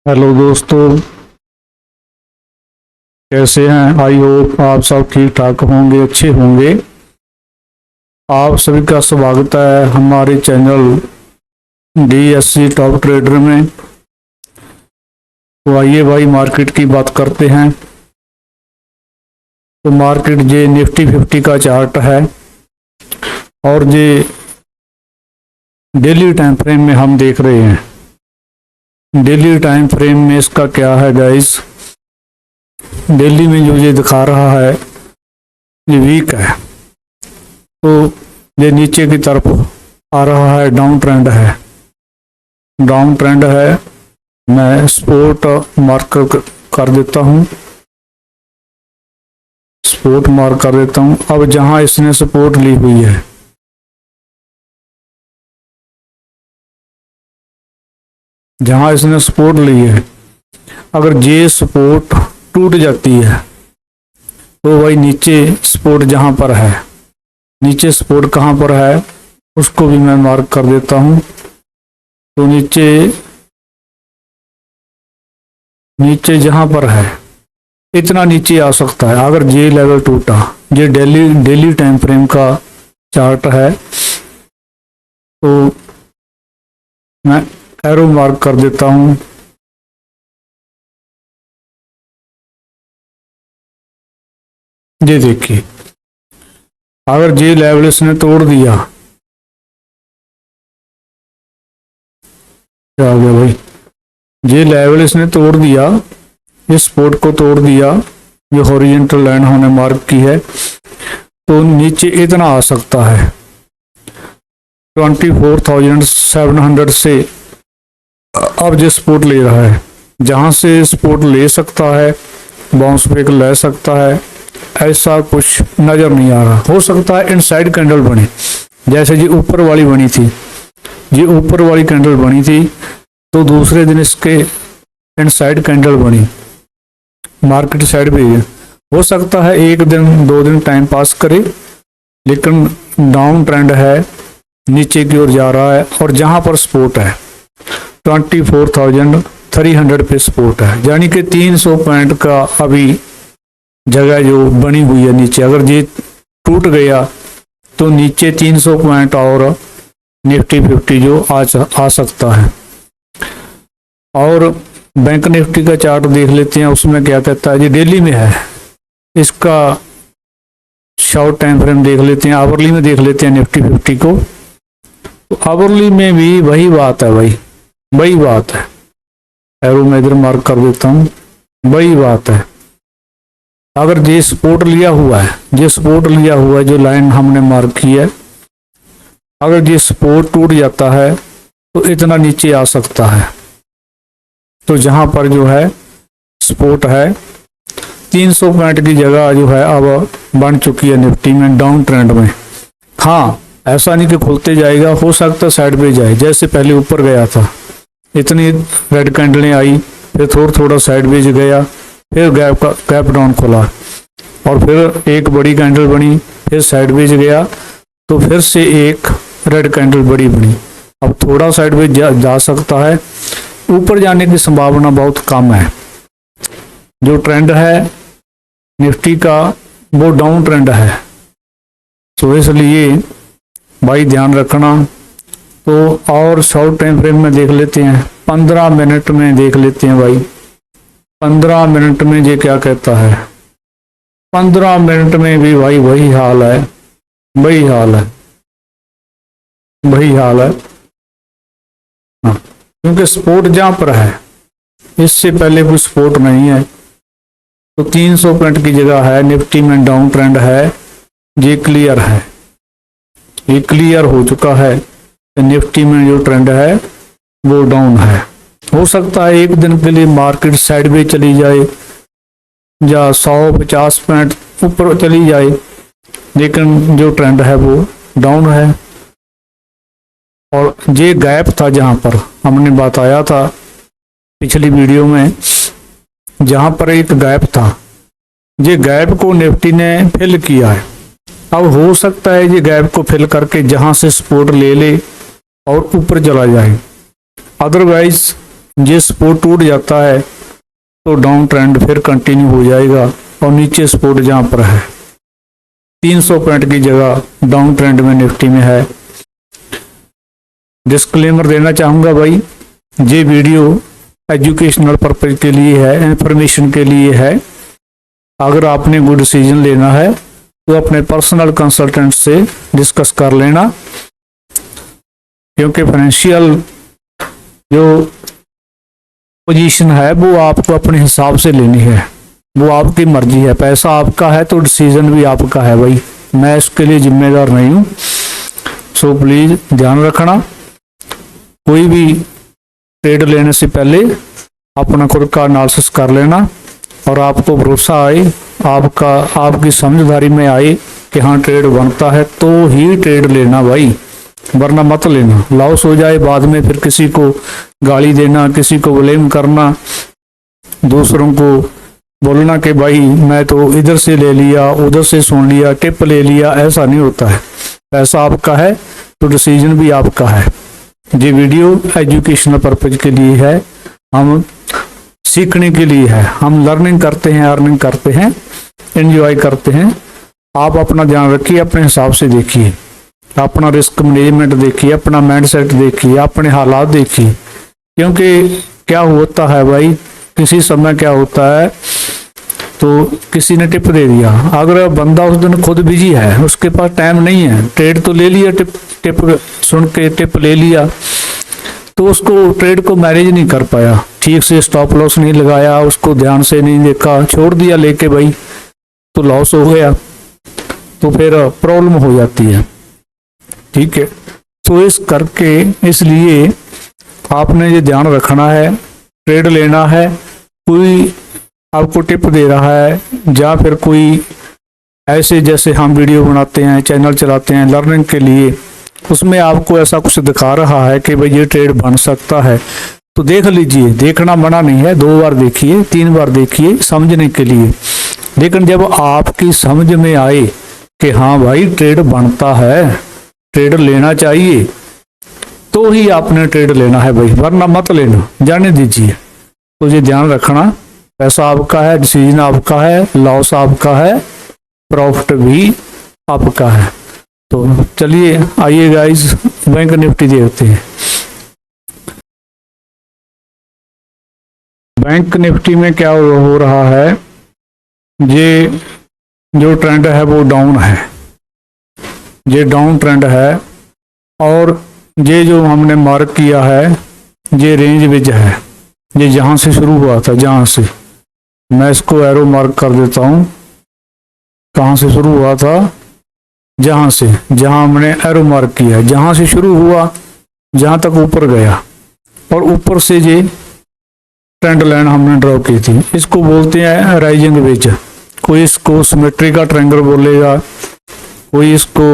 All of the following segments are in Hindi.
हेलो दोस्तों, कैसे हैं। आई होप आप सब ठीक ठाक होंगे, अच्छे होंगे। आप सभी का स्वागत है हमारे चैनल DSC टॉप ट्रेडर में। तो आइए भाई मार्केट की बात करते हैं। तो मार्केट ये निफ्टी 50 का चार्ट है और ये डेली टाइम फ्रेम में हम देख रहे हैं। डेली टाइम फ्रेम में इसका क्या है गाइस, डेली में जो ये दिखा रहा है ये वीक है, तो ये नीचे की तरफ आ रहा है, डाउन ट्रेंड है। डाउन ट्रेंड है, मैं सपोर्ट मार्क कर देता हूँ, सपोर्ट मार्क कर देता हूँ। अब जहां इसने सपोर्ट ली हुई है, जहां इसने सपोर्ट ली है, अगर ये सपोर्ट टूट जाती है तो भाई नीचे सपोर्ट जहां पर है, नीचे सपोर्ट कहां पर है उसको भी मैं मार्क कर देता हूं। तो नीचे जहां पर है इतना नीचे आ सकता है। अगर ये लेवल टूटा, ये डेली टाइम फ्रेम का चार्ट है, तो मैं एरो मार्क कर देता हूं। ये देखिए, अगर ये लेवल इसने तोड़ दिया, क्या हो गया भाई, ये लेवल इसने तोड़ दिया, इस सपोर्ट को तोड़ दिया, ये हॉरिजॉन्टल लाइन हमने मार्क की है, तो नीचे इतना आ सकता है 24,700 से। अब जो सपोर्ट ले रहा है, जहां से सपोर्ट ले सकता है, बाउंस बैक ले सकता है, ऐसा कुछ नजर नहीं आ रहा। हो सकता है इनसाइड कैंडल बने, जैसे जी ऊपर वाली बनी थी, ये ऊपर वाली कैंडल बनी थी, तो दूसरे दिन इसके इनसाइड कैंडल बनी, मार्केट साइड पे है। हो सकता है एक दिन दो दिन टाइम पास करे, लेकिन डाउन ट्रेंड है, नीचे की ओर जा रहा है। और जहां पर सपोर्ट है 24,300 पे सपोर्ट है, यानी कि 300 पॉइंट का अभी जगह जो बनी हुई है नीचे। अगर ये टूट गया तो नीचे 300 पॉइंट और निफ्टी 50 जो आ सकता है। और बैंक निफ्टी का चार्ट देख लेते हैं, उसमें क्या कहता है। ये डेली में है, इसका शॉर्ट टाइम फ्रेम देख लेते हैं, आवरली में देख लेते हैं निफ्टी 50 को। तो आवरली में भी वही बात है भाई, वही बात है। एरो में इधर मार्क कर देता हूँ, वही बात है। अगर ये सपोर्ट लिया हुआ है, ये सपोर्ट लिया हुआ है, जो लाइन हमने मार्क की है, अगर ये सपोर्ट टूट जाता है तो इतना नीचे आ सकता है। तो जहां पर जो है सपोर्ट है 300 पॉइंट की जगह जो है अब बन चुकी है निफ्टी में, डाउन ट्रेंड में। हाँ, ऐसा नहीं कि खुलते जाएगा, हो सकता है साइड पे जाए, जैसे पहले ऊपर गया था, इतनी रेड कैंडलें आई, फिर थोड़ा साइड वेज गया, फिर गैप डाउन खोला, और फिर एक बड़ी कैंडल बनी, फिर साइडवेज गया, तो फिर से एक रेड कैंडल बड़ी बनी। अब थोड़ा साइडवेज जा सकता है, ऊपर जाने की संभावना बहुत कम है। जो ट्रेंड है निफ्टी का वो डाउन ट्रेंड है, तो इसलिए भाई ध्यान रखना। तो और शॉर्ट टाइम फ्रेम में देख लेते हैं, 15 मिनट में देख लेते हैं भाई। 15 मिनट में ये क्या कहता है, 15 मिनट में भी भाई वही हाल है, वही हाल है, वही हाल है। हाँ, क्योंकि सपोर्ट जहां पर है, इससे पहले कोई सपोर्ट नहीं है, तो 300 पॉइंट की जगह है, निफ्टी में डाउन ट्रेंड है, ये क्लियर है, ये क्लियर हो चुका है। निफ्टी में जो ट्रेंड है वो डाउन है। हो सकता है एक दिन के लिए मार्केट साइडवेज चली जाए या 150 पॉइंट ऊपर चली जाए, लेकिन जो ट्रेंड है वो डाउन है। और ये गैप था, जहां पर हमने बताया था पिछली वीडियो में, जहां पर एक गैप था, ये गैप को निफ्टी ने फिल किया है। अब हो सकता है ये गैप को फिल करके जहां से सपोर्ट ले ले और ऊपर चला जाए, अदरवाइज ये सपोर्ट टूट जाता है तो डाउन ट्रेंड फिर कंटिन्यू हो जाएगा और नीचे सपोर्ट जहाँ पर है 300 पॉइंट की जगह डाउन ट्रेंड में निफ्टी में है। डिस्क्लेमर देना चाहूँगा भाई, ये वीडियो एजुकेशनल पर्पज के लिए है, इंफॉर्मेशन के लिए है। अगर आपने गुड डिसीजन लेना है तो अपने पर्सनल कंसल्टेंट से डिस्कस कर लेना, क्योंकि फाइनेंशियल जो पोजीशन है वो आपको अपने हिसाब से लेनी है, वो आपकी मर्जी है। पैसा आपका है तो डिसीजन भी आपका है भाई, मैं इसके लिए जिम्मेदार नहीं हूँ। सो प्लीज़ ध्यान रखना, कोई भी ट्रेड लेने से पहले अपना खुद का एनालिसिस कर लेना और आपको भरोसा आए, आपकी समझदारी में आए कि हाँ ट्रेड बनता है तो ही ट्रेड लेना भाई, वरना मत लेना। लॉस हो जाए बाद में फिर किसी को गाली देना, किसी को ब्लेम करना, दूसरों को बोलना कि भाई मैं तो इधर से ले लिया, उधर से सुन लिया, टिप ले लिया, ऐसा नहीं होता है। पैसा आपका है तो डिसीजन भी आपका है। ये वीडियो एजुकेशनल पर्पज के लिए है, हम सीखने के लिए है, हम लर्निंग करते हैं, अर्निंग करते हैं, एंजॉय करते हैं। आप अपना ध्यान रखिए, अपने हिसाब से देखिए, अपना रिस्क मैनेजमेंट देखिए, अपना माइंडसेट देखिए, अपने हालात देखिए। क्योंकि क्या होता है भाई, किसी समय क्या होता है तो किसी ने टिप दे दिया, अगर बंदा उस दिन खुद बिजी है, उसके पास टाइम नहीं है, ट्रेड तो ले लिया, टिप सुन के टिप ले लिया, तो उसको ट्रेड को मैनेज नहीं कर पाया, ठीक से स्टॉप लॉस नहीं लगाया, उसको ध्यान से नहीं देखा, छोड़ दिया लेके भाई, तो लॉस हो गया, तो फिर प्रॉब्लम हो जाती है। ठीक है, तो इस करके इसलिए आपने ये ध्यान रखना है, ट्रेड लेना है, कोई आपको टिप दे रहा है या फिर कोई ऐसे जैसे हम वीडियो बनाते हैं, चैनल चलाते हैं लर्निंग के लिए, उसमें आपको ऐसा कुछ दिखा रहा है कि भाई ये ट्रेड बन सकता है, तो देख लीजिए, देखना मना नहीं है, 2 बार देखिए, 3 बार देखिए समझने के लिए। लेकिन जब आपकी समझ में आए कि हाँ भाई ट्रेड बनता है, ट्रेड लेना चाहिए, तो ही आपने ट्रेड लेना है भाई, वरना मत लेना, जाने दीजिए। तो ये ध्यान रखना, पैसा आपका है, डिसीजन आपका है, लॉस आपका है, प्रॉफिट भी आपका है। तो चलिए आइए गाइस, बैंक निफ्टी देखते हैं। बैंक निफ्टी में क्या हो रहा है, ये जो ट्रेंड है वो डाउन है, ये डाउन ट्रेंड है, और ये जो हमने मार्क किया है ये रेंज विज है, ये जहाँ से शुरू हुआ था, जहाँ से मैं इसको एरो मार्क कर देता हूँ, कहाँ से शुरू हुआ था, जहाँ से, जहाँ हमने एरो मार्क किया, जहाँ से शुरू हुआ जहाँ तक ऊपर गया, और ऊपर से ये ट्रेंड लाइन हमने ड्रॉ की थी, इसको बोलते हैं राइजिंग वेज। कोई इसको सिमेट्री का ट्रायंगल बोलेगा, कोई इसको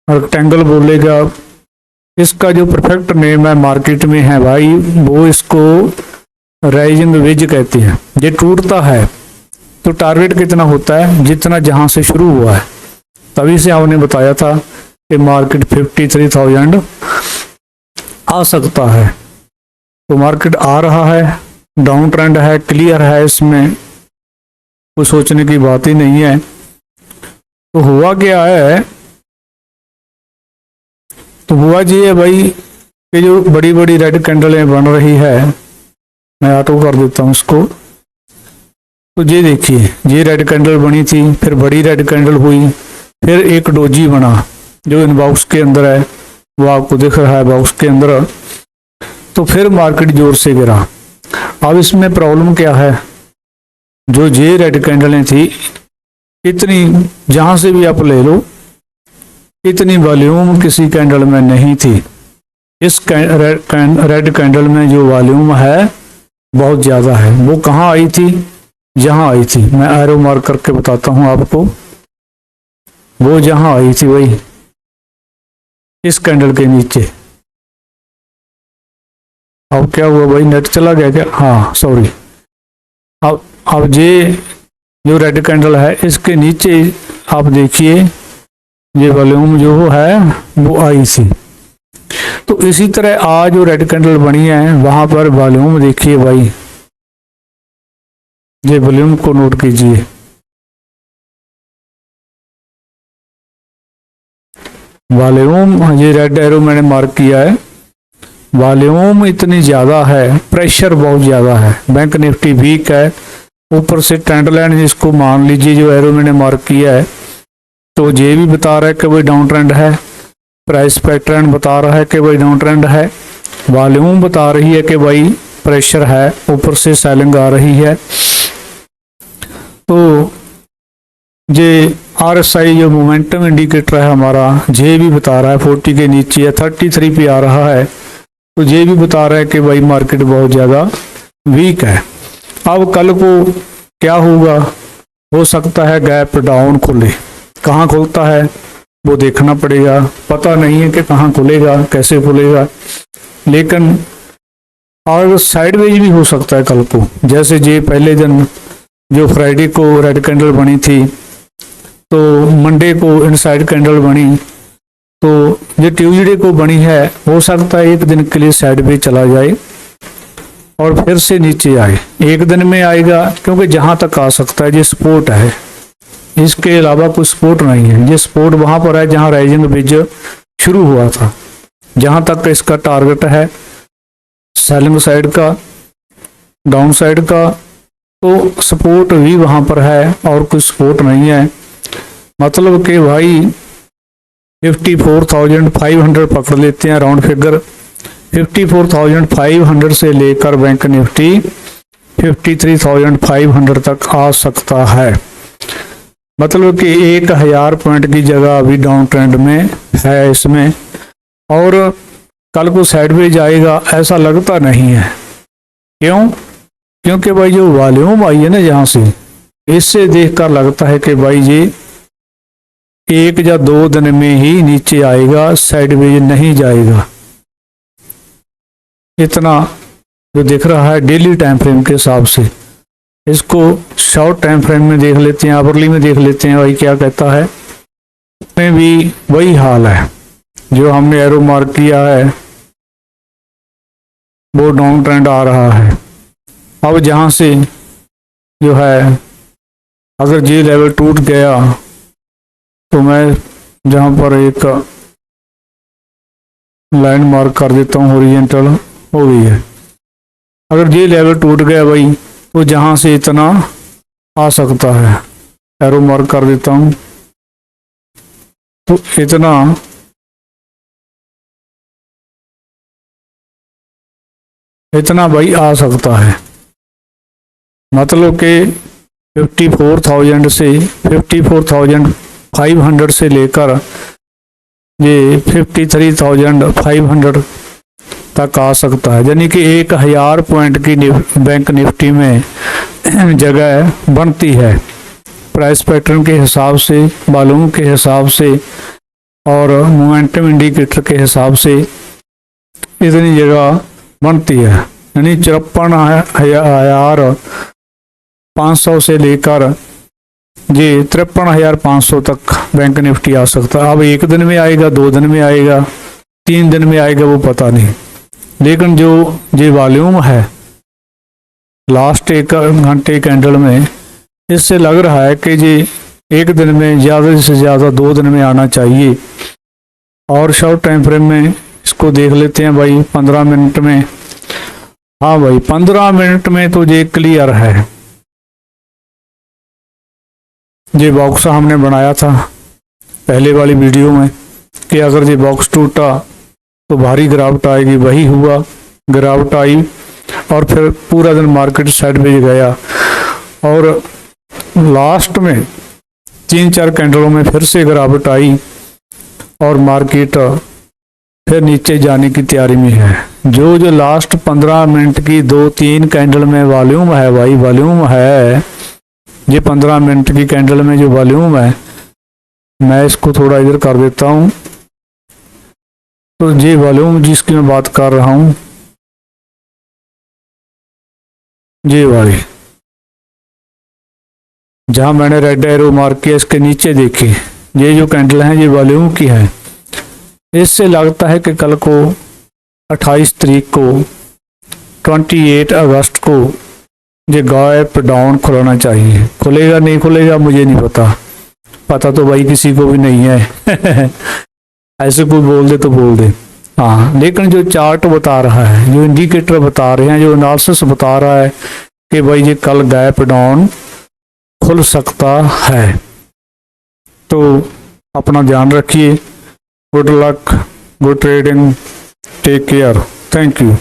रेक्टेंगल बोलेगा, इसका जो परफेक्ट नेम है मार्केट में है भाई, वो इसको राइजिंग वेज कहते हैं। ये टूटता है तो टारगेट कितना होता है, जितना जहां से शुरू हुआ है, तभी से हमने बताया था कि मार्केट 53,000 आ सकता है। तो मार्केट आ रहा है, डाउन ट्रेंड है, क्लियर है, इसमें कोई सोचने की बात ही नहीं है। तो हुआ क्या है, तो हुआ ये है भाई कि जो बड़ी बड़ी रेड कैंडलें बन रही है, मैं ऑटो कर देता हूँ इसको, तो ये देखिए, ये रेड कैंडल बनी थी, फिर बड़ी रेड कैंडल हुई, फिर एक डोजी बना जो इन बॉक्स के अंदर है, वो आपको दिख रहा है बॉक्स के अंदर, तो फिर मार्केट जोर से गिरा। अब इसमें प्रॉब्लम क्या है, जो ये रेड कैंडलें थी, इतनी जहां से भी आप ले लो, इतनी वॉल्यूम किसी कैंडल में नहीं थी। इस रेड कैंडल में जो वॉल्यूम है बहुत ज़्यादा है। वो कहाँ आई थी, जहाँ आई थी, मैं एरो मार्क करके बताता हूँ आपको, वो जहाँ आई थी वही इस कैंडल के नीचे। अब क्या हुआ भाई, नेट चला गया क्या, हाँ सॉरी। अब ये जो रेड कैंडल है इसके नीचे आप देखिए, ये वॉल्यूम जो है वो आई थी। तो इसी तरह आज जो रेड कैंडल बनी है वहां पर वॉल्यूम देखिए भाई, ये वॉल्यूम को नोट कीजिए। वॉल्यूम, ये रेड एरो मैंने मार्क किया है, वॉल्यूम इतनी ज़्यादा है, प्रेशर बहुत ज़्यादा है, बैंक निफ्टी वीक है, ऊपर से ट्रेंड लाइन जिसको मान लीजिए जो एरो मैंने मार्क किया है, तो ये भी बता रहा है कि भाई डाउन ट्रेंड है, प्राइस पैटर्न बता रहा है कि भाई डाउन ट्रेंड है, वॉल्यूम बता रही है कि भाई प्रेशर है, ऊपर से सेलिंग आ रही है। तो ये RSI जो मोमेंटम इंडिकेटर है हमारा, ये भी बता रहा है 40 के नीचे है, 33 पे आ रहा है, तो ये भी बता रहा है कि भाई मार्केट बहुत ज़्यादा वीक है। अब कल को क्या होगा, हो सकता है गैप डाउन खुले, कहाँ खुलता है वो देखना पड़ेगा, पता नहीं है कि कहाँ खुलेगा, कैसे खुलेगा, लेकिन और साइडवेज भी हो सकता है कल को। जैसे ये पहले दिन जो फ्राइडे को रेड कैंडल बनी थी, तो मंडे को इनसाइड कैंडल बनी, तो जो ट्यूसडे को बनी है हो सकता है एक दिन के लिए साइडवेज चला जाए और फिर से नीचे आए, एक दिन में आएगा, क्योंकि जहां तक आ सकता है ये सपोर्ट है, इसके अलावा कोई सपोर्ट नहीं है। ये सपोर्ट वहां पर है जहां राइजिंग वेज शुरू हुआ था, जहां तक इसका टारगेट है सेलिंग साइड का, डाउन साइड का, तो सपोर्ट भी वहां पर है और कोई सपोर्ट नहीं है। मतलब कि भाई 54,500 पकड़ लेते हैं राउंड फिगर, 54,500 से लेकर बैंक निफ्टी 53,500 तक आ सकता है। मतलब कि 1000 पॉइंट की जगह अभी डाउन ट्रेंड में है इसमें, और कल को साइडवेज आएगा ऐसा लगता नहीं है। क्यों? क्योंकि भाई जो वॉल्यूम आई है ना यहाँ से, इससे देखकर लगता है कि भाई ये 1 या 2 दिन में ही नीचे आएगा, साइडवेज नहीं जाएगा। इतना जो दिख रहा है डेली टाइम फ्रेम के हिसाब से, इसको शॉर्ट टाइम फ्रेम में देख लेते हैं, आवरली में देख लेते हैं भाई क्या कहता है। में भी वही हाल है, जो हमने एरो मार्क किया है वो डाउन ट्रेंड आ रहा है। अब जहाँ से जो है अगर ये लेवल टूट गया तो मैं जहाँ पर एक लाइन मार्क कर देता हूँ, हॉरिजॉन्टल हो गई है। अगर ये लेवल टूट गया भाई तो जहाँ से इतना आ सकता है, एरो मार्क कर देता हूँ, तो इतना भाई आ सकता है। मतलब कि 54,000 से 54,500 से लेकर ये 53,500 तक आ सकता है, यानी कि 1000 पॉइंट की बैंक निफ्टी में जगह बनती है। प्राइस पैटर्न के हिसाब से, वॉल्यूम के हिसाब से और मोमेंटम इंडिकेटर के हिसाब से इतनी जगह बनती है, यानी 53,500 से लेकर ये 53,500 तक बैंक निफ्टी आ सकता है। अब एक दिन में आएगा, 2 दिन में आएगा, 3 दिन में आएगा, वो पता नहीं, लेकिन जो ये वॉल्यूम है लास्ट 1 घंटे कैंडल में, इससे लग रहा है कि ये एक दिन में ज़्यादा से ज़्यादा 2 दिन में आना चाहिए। और शॉर्ट टाइम फ्रेम में इसको देख लेते हैं भाई 15 मिनट में। हाँ भाई 15 मिनट में तो ये क्लियर है। ये बॉक्स हमने बनाया था पहले वाली वीडियो में कि अगर ये बॉक्स टूटा तो भारी गिरावट आएगी, वही हुआ, गिरावट आई और फिर पूरा दिन मार्केट साइडवेज गया और लास्ट में 3-4 कैंडलों में फिर से गिरावट आई और मार्केट फिर नीचे जाने की तैयारी में है। जो लास्ट 15 मिनट की 2-3 कैंडल में वॉल्यूम है भाई, वॉल्यूम है, ये 15 मिनट की कैंडल में जो वॉल्यूम है, मैं इसको थोड़ा इधर कर देता हूँ। तो ये वॉल्यूम जिसकी मैं बात कर रहा हूँ, ये वाली जहाँ मैंने रेड एरो मार्क किया, इसके नीचे देखिए ये जो कैंडल है ये वॉल्यूम की है। इससे लगता है कि कल को 28 तारीख को 28 अगस्त को ये गैप डाउन खुलना चाहिए। खुलेगा नहीं खुलेगा मुझे नहीं पता, पता तो भाई किसी को भी नहीं है ऐसे कोई बोल दे तो बोल दे। हाँ, लेकिन जो चार्ट बता रहा है, जो इंडिकेटर बता रहे हैं, जो एनालिसिस बता रहा है कि भाई ये कल गैप डाउन खुल सकता है। तो अपना ध्यान रखिए। Good luck, good trading, take care, thank you.